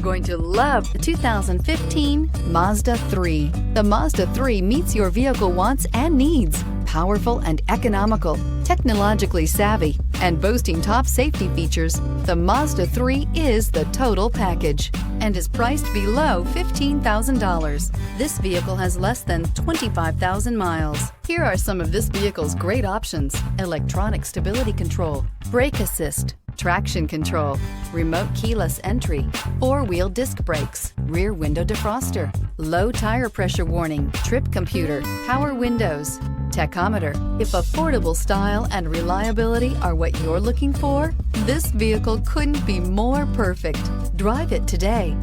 Going to love the 2015 Mazda 3. The Mazda 3 meets your vehicle wants and needs. Powerful and economical, technologically savvy, and boasting top safety features, the Mazda 3 is the total package and is priced below $15,000. This vehicle has less than 25,000 miles. Here are some of this vehicle's great options: electronic stability control, brake assist, traction control, remote keyless entry, four-wheel disc brakes, rear window defroster, low tire pressure warning, trip computer, power windows, tachometer. If affordable style and reliability are what you're looking for, this vehicle couldn't be more perfect. Drive it today.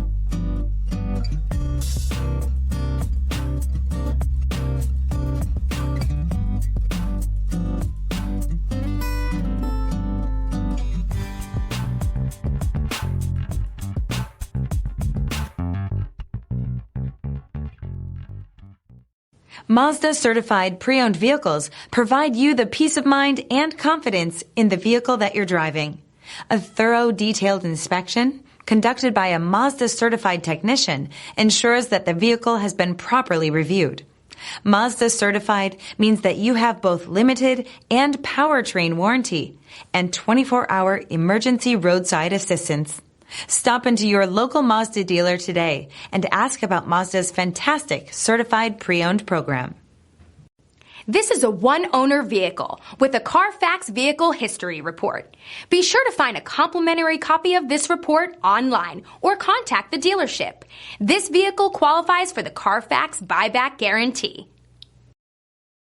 Mazda certified pre-owned vehicles provide you the peace of mind and confidence in the vehicle that you're driving. A thorough, detailed inspection conducted by a Mazda certified technician ensures that the vehicle has been properly reviewed. Mazda certified means that you have both limited and powertrain warranty and 24-hour emergency roadside assistance. Stop into your local Mazda dealer today and ask about Mazda's fantastic certified pre-owned program. This is a one-owner vehicle with a Carfax Vehicle History Report. Be sure to find a complimentary copy of this report online or contact the dealership. This vehicle qualifies for the Carfax Buyback Guarantee.